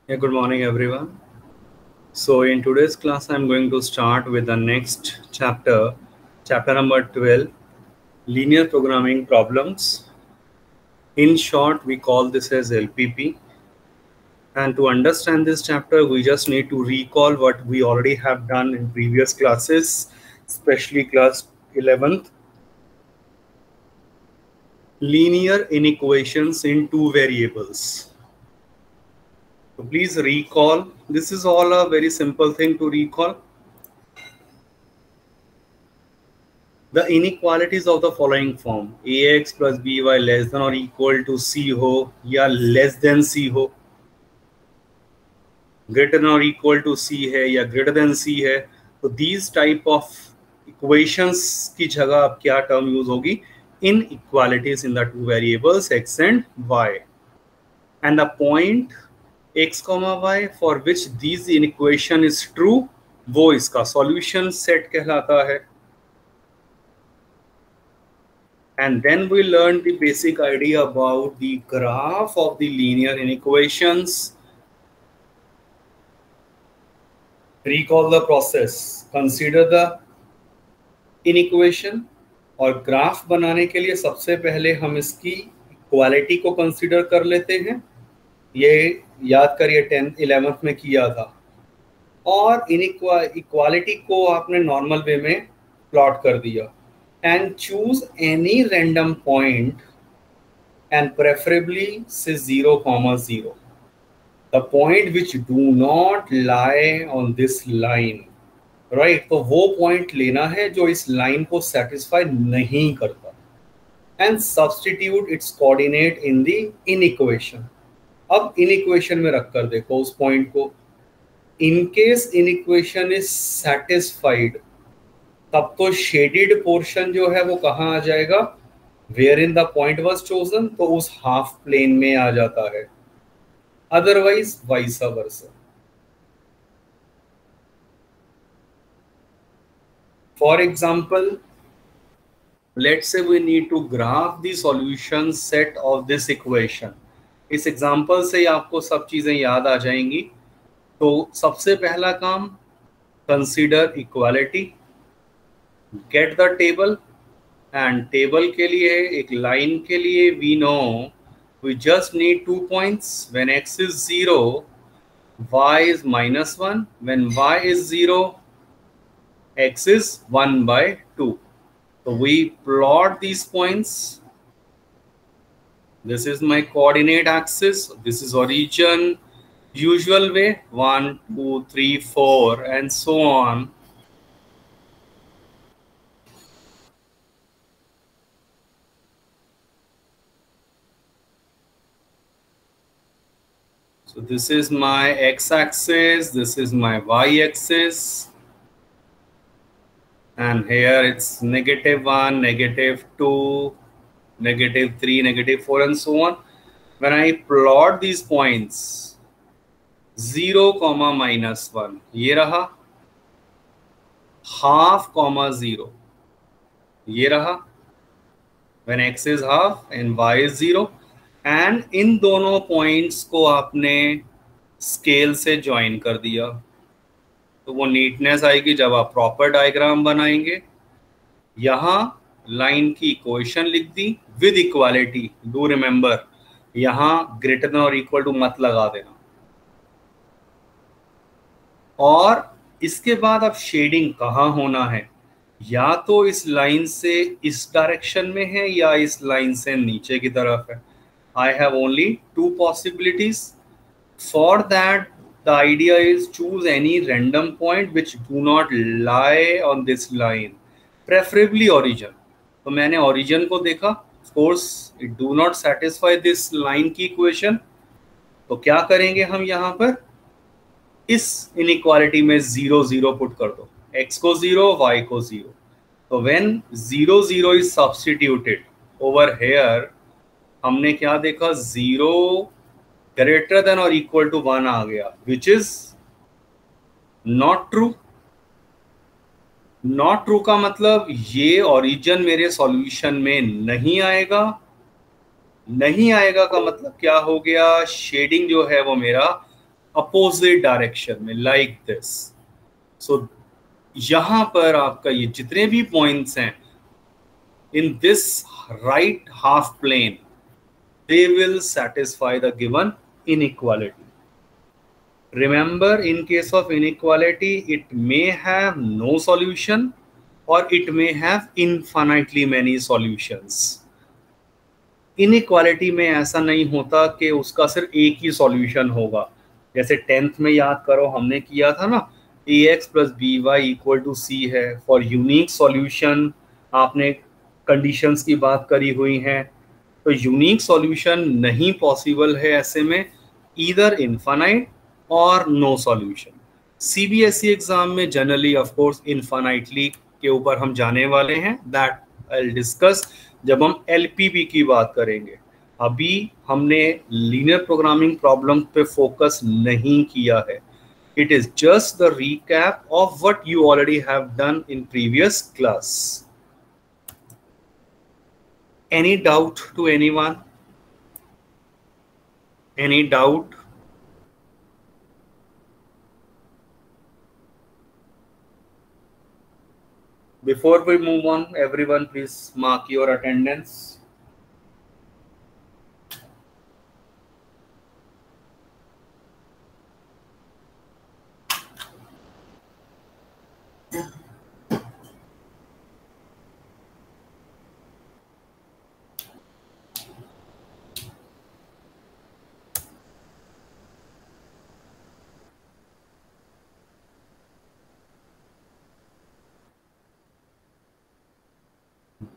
Yeah, good morning, everyone. So, in today's class, I'm going to start with the next chapter, chapter number 12, linear programming problems. In short, we call this as LPP. And to understand this chapter, we just need to recall what we already have done in previous classes, especially class 11th. Linear inequations in two variables. So please recall, this is all a very simple thing to recall. The inequalities of the following form: ax plus by less than or equal to c हो या less than c हो, greater than or equal to c है या greater than c है, तो these type of equations की जगह अब क्या term use होगी? Inequalities in the two variables x and y, and the point x comma y for which these inequation is true, वो इसका solution set कहलाता है. And then we learned the basic idea about the graph of the linear inequations. Recall the process. Consider the inequation. और graph बनाने के लिए सबसे पहले हम इसकी इक्वालिटी को कंसीडर कर लेते हैं. ये याद करिए 10th 11th में किया था. और इक्वालिटी को आपने नॉर्मल वे में प्लॉट कर दिया. And choose any random point and preferably say 0, 0. The point which do not lie on this line, right? तो वो पॉइंट लेना है जो इस लाइन को सेटिस्फाई नहीं करता, and substitute its coordinate in the inequation. अब inequation में रख कर देखो उस पॉइंट को. In case inequation is satisfied, तब तो शेडेड पोर्शन जो है वो कहाँ आ जाएगा? Wherein the point was chosen, तो उस हाफ प्लेन में आ जाता है. Otherwise vice versa. For example, let's say we need to graph the solution set of this equation. इस एग्जाम्पल से आपको सब चीजें याद आ जाएंगी. तो सबसे पहला काम, consider equality, get the table. And table के लिए, एक लाइन के लिए, we know we just need 2 points. When x is 0, y is -1. When y is 0, x is 1/2. So we plot these points. This is my coordinate axis. This is origin. Usual way, 1, 2, 3, 4, and so on. So this is my x-axis, this is my y-axis, and here it's -1, -2, -3, -4, and so on. When I plot these points, 0, -1, ये रहा. half, 0, ये रहा. When x is half and y is 0. And in दोनों points को आपने scale से join कर दिया, तो वो नीटनेस आएगी जब आप प्रॉपर डायग्राम बनाएंगे. यहाँ लाइन की इक्वेशन लिख दी विद इक्वालिटी. डू रिमेंबर, यहाँ ग्रेटर देन और इक्वल टू मत लगा देना. और इसके बाद अब शेडिंग कहाँ होना है? या तो इस लाइन से इस डायरेक्शन में है या इस लाइन से नीचे की तरफ है. I have only two possibilities. For that, the idea is choose any random point which do not lie on this line, preferably origin. तो मैंने origin को देखा. Of course, it do not satisfy this line की equation. तो क्या करेंगे हम यहाँ पर? इस inequality में 0, 0 पुट कर दो. x को 0, y को 0. तो when 0, 0 is substituted over here, हमने क्या देखा? 0 ग्रेटर देन और इक्वल टू 1 आ गया, which is not true. Not true का मतलब ये ओरिजिन मेरे सॉल्यूशन में नहीं आएगा. नहीं आएगा का मतलब क्या हो गया? शेडिंग जो है वो मेरा अपोजिट डायरेक्शन में, लाइक दिस। सो यहां पर आपका ये जितने भी पॉइंट्स हैं in this right half plane, they will satisfy the given inequality. Remember, in case of inequality, it may have no solution or it may have infinitely many solutions. Inequality में ऐसा नहीं होता कि उसका सिर्फ एक ही सॉल्यूशन होगा। जैसे 10th में याद करो हमने किया था ना, ax plus B Y equal to C है। फॉर यूनिक सॉल्यूशन आपने कंडीशंस की बात करी हुई हैं, तो यूनिक सॉल्यूशन नहीं पॉसिबल है ऐसे में, ईदर इनफाइनाइट और नो सॉल्यूशन। सीबीएसई एग्जाम में जनरली ऑफ कोर्स इनफाइनाइटली के ऊपर हम जाने वाले हैं, दैट आई विल डिस्कस जब हम एलपीबी की बात करेंगे। अभी हमने लीनियर प्रोग्रामिंग प्रॉब्लम पे फोकस नहीं किया है। It is just the recap of what you already have done in previous class. Any doubt to anyone? Any doubt? Before we move on, everyone please mark your attendance.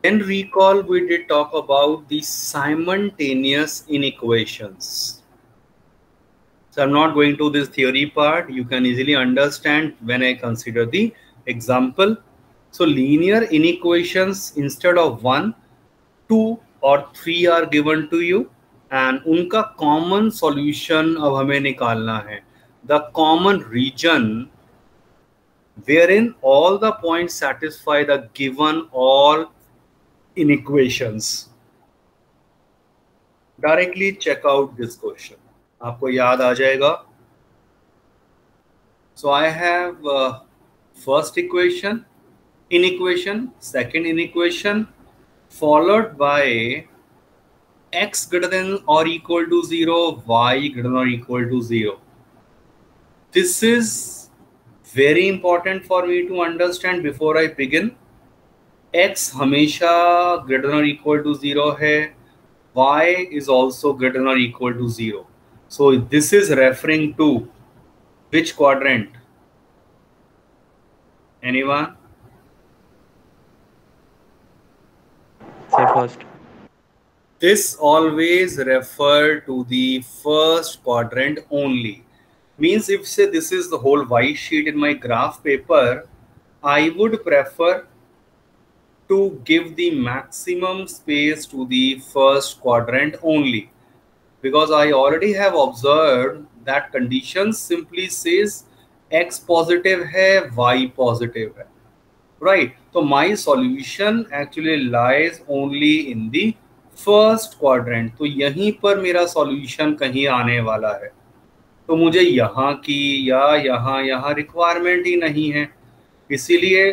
Then recall we did talk about the simultaneous inequations. So I'm not going to this theory part. You can easily understand when I consider the example. So linear inequations, instead of 1, 2 or 3 are given to you, and उनका common solution अब हमें निकालना है. The common region wherein all the points satisfy the given all inequations. Directly check out this question. आपको याद आ जाएगा. So I have first equation, inequation, second inequation, followed by x greater than or equal to 0, y greater than or equal to 0. This is very important for me to understand before I begin. x हमेशा greater than or equal to 0 है, y is also greater than or equal to 0. So this is referring to which quadrant? Anyone? Say first. This always refer to the first quadrant only. Means if say this is the whole white sheet in my graph paper, I would prefer to give the maximum space to the first quadrant only, because I already have observed that condition simply says x positive है, y positive है, right? So my solution actually lies only in the first quadrant. तो यहीं पर मेरा solution कहीं आने वाला है, तो मुझे यहाँ की या यहाँ रिक्वायरमेंट ही नहीं है, इसीलिए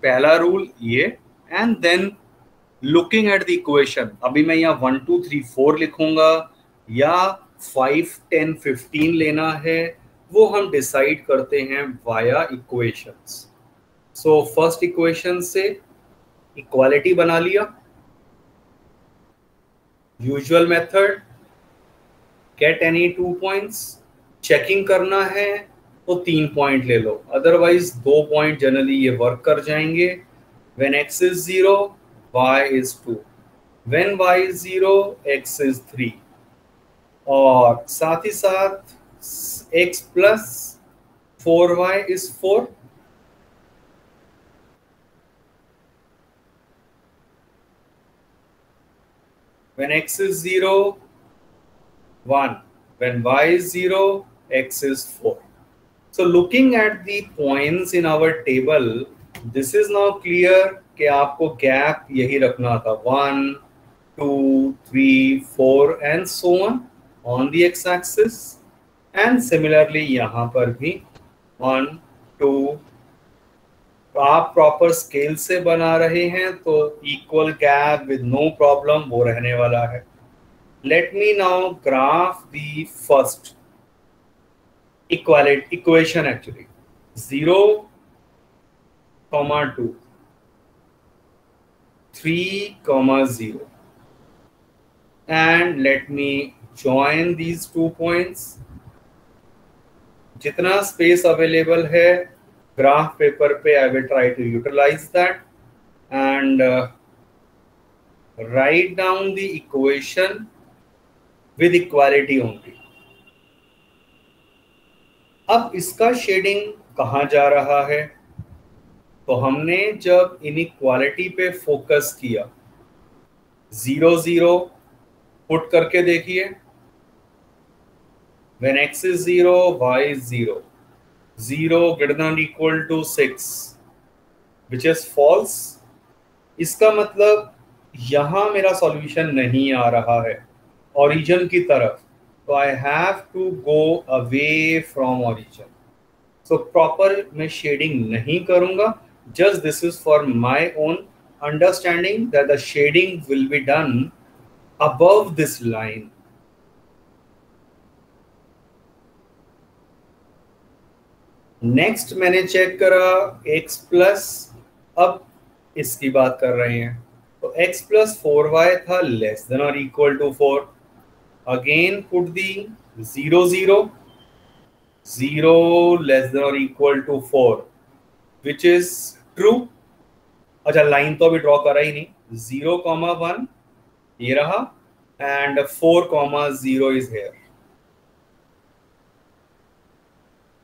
पहला रूल ये। And then looking at the equation, अभी मैं यहाँ 1 2 3 4 लिखूंगा या 5 10 15 लेना है, वो हम डिसाइड करते हैं via equations. So first equation से इक्वालिटी बना लिया, usual method, get any 2 points, checking करना है तो 3 पॉइंट ले लो, अदरवाइज 2 पॉइंट जनरली ये वर्क कर जाएंगे। When x is 0, y is 2. When y is 0, x is 3. और साथ ही साथ x plus 4y is 4. When x is 0, 1. When y is 0, x is 4. So looking at the points in our table, this is now clear कि आपको gap यही रखना था, 1 2 3 4 and so on the x-axis, and similarly यहाँ पर भी 1 2, तो आप प्रॉपर स्केल से बना रहे हैं तो equal gap with no problem वो रहने वाला है. Let me now graph the first equation actually 0, 2, 3, 0, and let me join these 2 points. जितना स्पेस अवेलेबल है ग्राफ पेपर पे I will try to utilize that and write down the equation with equality only. अब इसका shading कहाँ जा रहा है? तो हमने जब इनइक्वालिटी पे फोकस किया 0 0 पुट करके देखिए. when x is 0 y is 0, 0 greater than or equal to 6 which is false. इसका मतलब यहां मेरा सॉल्यूशन नहीं आ रहा है ओरिजिन की तरफ, तो I have to go away from origin. So proper मैं शेडिंग नहीं करूंगा. Just this is for my own understanding that the shading will be done above this line. Next मैंने चेक करा x प्लस, अब इसकी बात कर रहे हैं तो x प्लस 4y था लेस देन और equal to 4. Again put the 0 0, 0 less than और equal to 4 which is true. अच्छा लाइन तो अभी ड्रॉ करा ही नहीं. 0, 1 ये रहा and 4, 0 is here.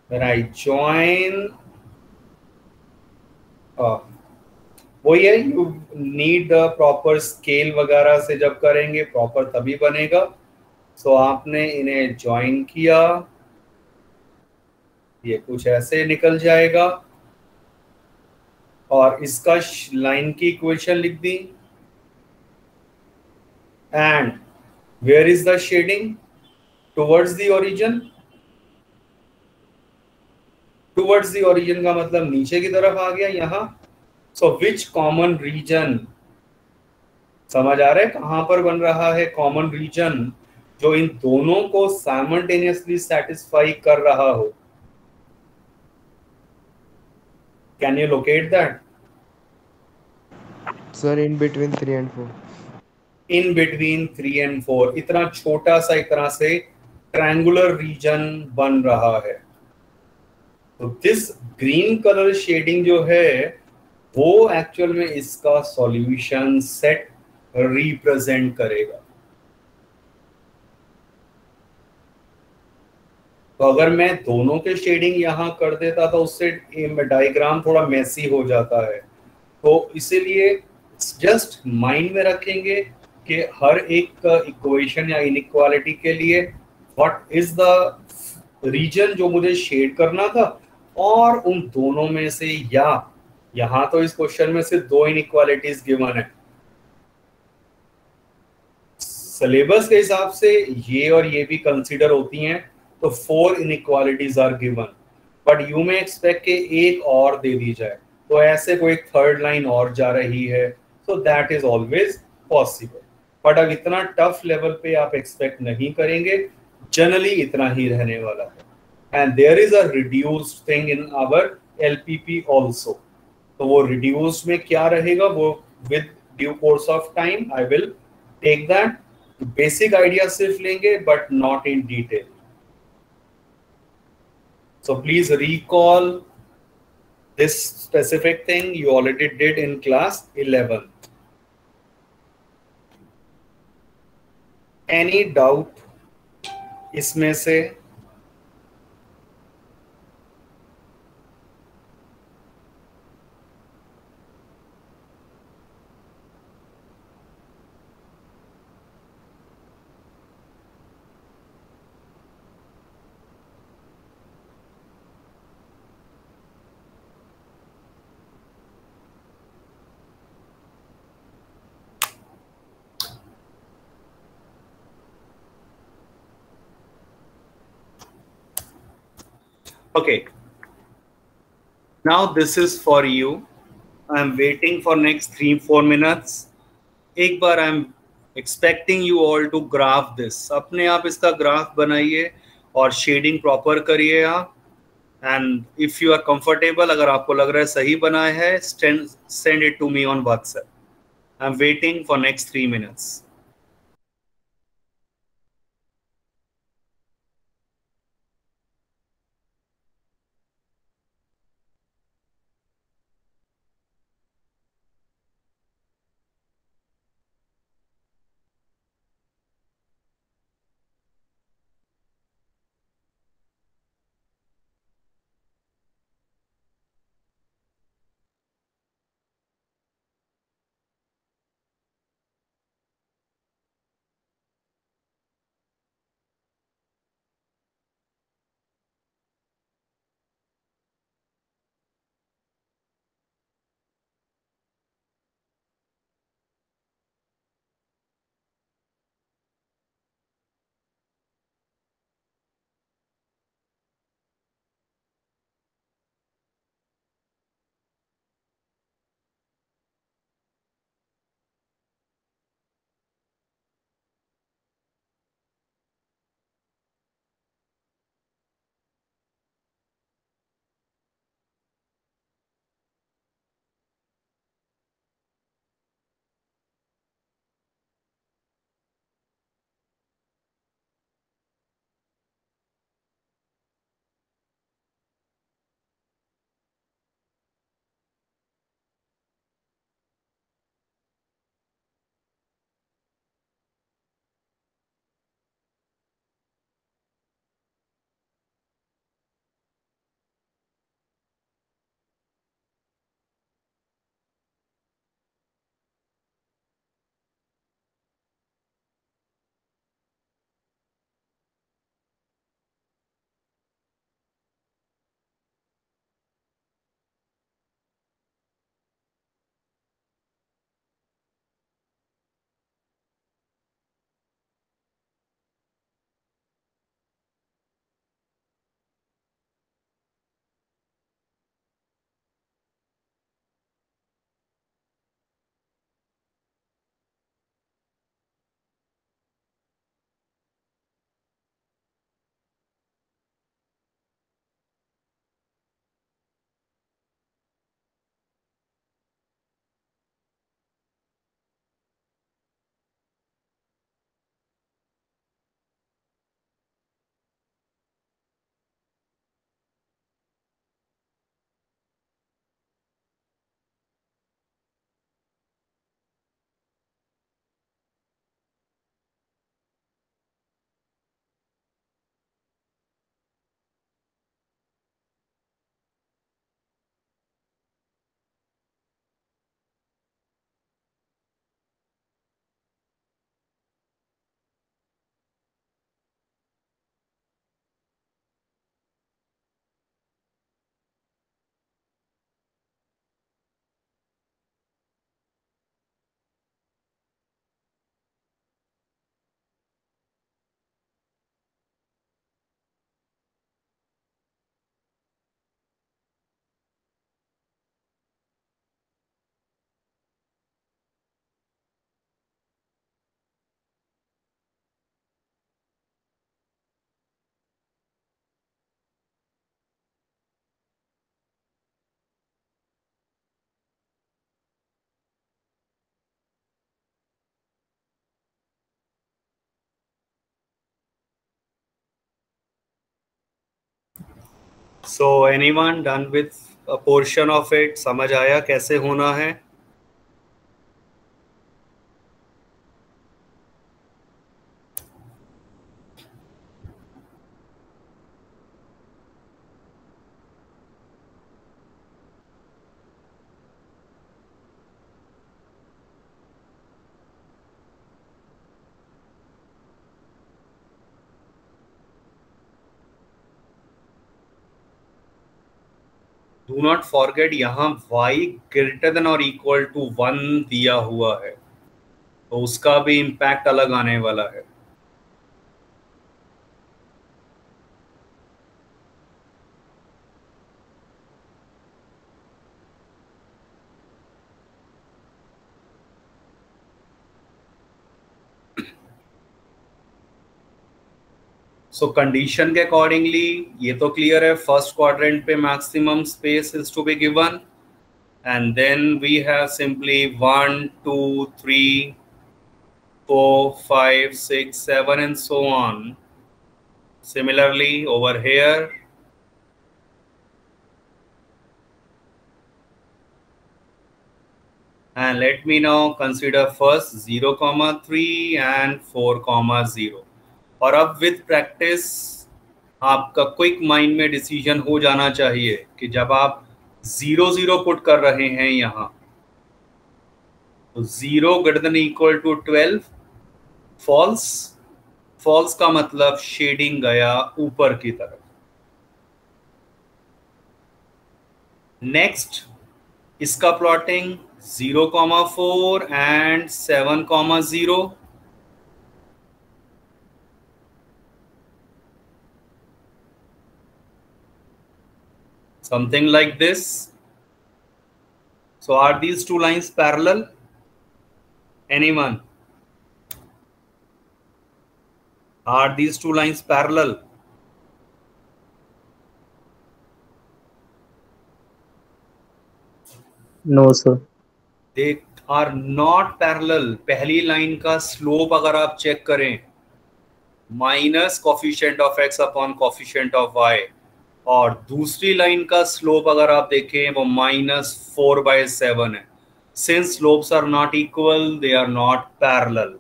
When I join, वही है, you need the proper scale वगैरह से जब करेंगे प्रॉपर तभी बनेगा. सो आपने इन्हें ज्वाइन किया, ये कुछ ऐसे निकल जाएगा और इसका लाइन की इक्वेशन लिख दी. And where is the shading? Towards the origin. Towards the origin का मतलब नीचे की तरफ आ गया यहां. सो विच कॉमन रीजन, समझ आ रहा है कहां पर बन रहा है कॉमन रीजन जो इन दोनों को साइमल्टेनियसली सेटिस्फाई कर रहा हो? Can you locate that? Sir, in between 3 and 4. In between 3 and 4 इतना छोटा सा एक तरह से ट्रायंगुलर रीजन बन रहा है. तो दिस ग्रीन कलर शेडिंग जो है वो एक्चुअल में इसका सॉल्यूशन सेट रिप्रेजेंट करेगा. तो अगर मैं दोनों के शेडिंग यहां कर देता तो उससे डायग्राम थोड़ा मेसी हो जाता है. तो इसीलिए जस्ट माइंड में रखेंगे कि हर एक इक्वेशन या इनइक्वालिटी के लिए व्हाट इज द रीजन जो मुझे शेड करना था, और उन दोनों में से, या यहां तो इस क्वेश्चन में सिर्फ 2 इनइक्वालिटीज गिवन है. सिलेबस के हिसाब से ये और ये भी कंसीडर होती हैं तो 4 inequalities are given, but you में एक्सपेक्ट के एक और दे दी जाए तो ऐसे कोई थर्ड लाइन और जा रही है, so that is always possible. But अब इतना टफ लेवल पे आप एक्सपेक्ट नहीं करेंगे, जनरली इतना ही रहने वाला है. And there is a reduced thing in our LPP also. तो वो रिड्यूस्ड में क्या रहेगा वो with due course of time I will take that. Basic idea सिर्फ लेंगे but not in detail. So please recall this specific thing you already did in class 11. Any doubt इसमें से? Okay, now this is for you. I'm waiting for next 3-4 minutes. एक बार I am expecting you all to graph this. अपने आप इसका graph बनाइए और shading proper करिए आप. And if you are comfortable, अगर आपको लग रहा है सही बना है, send it to me on WhatsApp. I am waiting for next 3 minutes. So anyone done with a portion of it? समझ आया कैसे होना है? Do not forget यहाँ y greater than or equal to 1 दिया हुआ है, तो उसका भी इम्पैक्ट अलग आने वाला है. सो कंडीशन के अकॉर्डिंगली ये तो क्लियर है, फर्स्ट क्वाड्रेंट पे maximum space is to be given, and then we have simply 1 2 3 4 5 6 7 and so on. Similarly over here, and let me now consider first 0,3 and 4,0. और अब विद प्रैक्टिस आपका quick mind में decision हो जाना चाहिए कि जब आप 0 0 पुट कर रहे हैं यहाँ, तो 0 greater than equal to 12 false. False का मतलब शेडिंग गया ऊपर की तरफ। नेक्स्ट इसका plotting 0,4 and 7,0, something like this. So are these two lines parallel? Anyone? Are these two lines parallel? No, sir. They are not parallel. पहली line का slope अगर आप चेक करें, minus coefficient of x upon coefficient of y, और दूसरी line का slope अगर आप देखें वो -4/7 है। Since slopes are not equal, they are not parallel.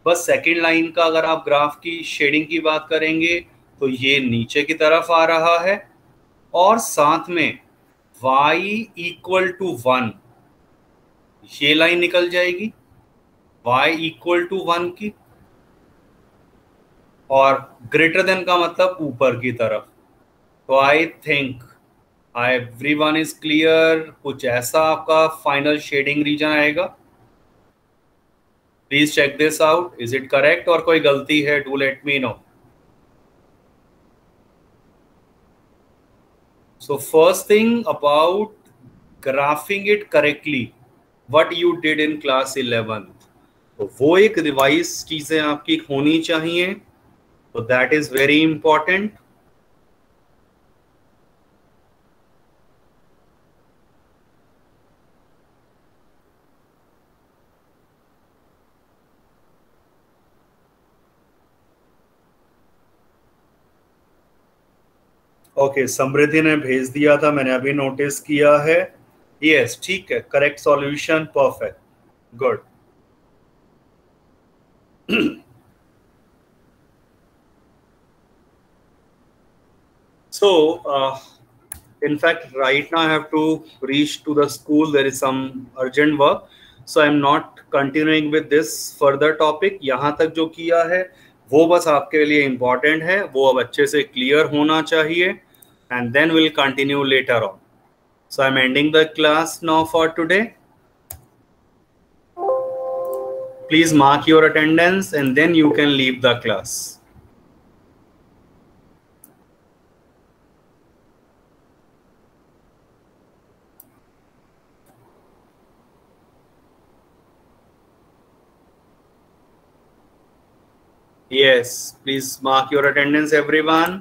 बस सेकेंड लाइन का अगर आप ग्राफ की शेडिंग की बात करेंगे तो ये नीचे की तरफ आ रहा है, और साथ में y = 1 ये लाइन निकल जाएगी y = 1 की, और ग्रेटर देन का मतलब ऊपर की तरफ। तो I think everyone is clear. कुछ ऐसा आपका फाइनल शेडिंग रीजन आएगा। Please check this out, is it correct और कोई गलती है, do let me know. So first thing about graphing it correctly, what you did in class 11th, तो वो एक रिवाइज चीजें आपकी होनी चाहिए, तो that is very important. Okay, Samriddhi ने भेज दिया था, मैंने अभी नोटिस किया है। यस, ठीक है, correct solution, perfect, good. So, in fact, right now I have to reach to the school. There is some urgent work, so I'm not continuing with this further topic. यहाँ तक जो किया है वो बस आपके लिए important है, वो अब अच्छे से clear होना चाहिए, and then we'll continue later on. So I'm ending the class now for today. Please mark your attendance and then you can leave the class. Yes, please mark your attendance, everyone.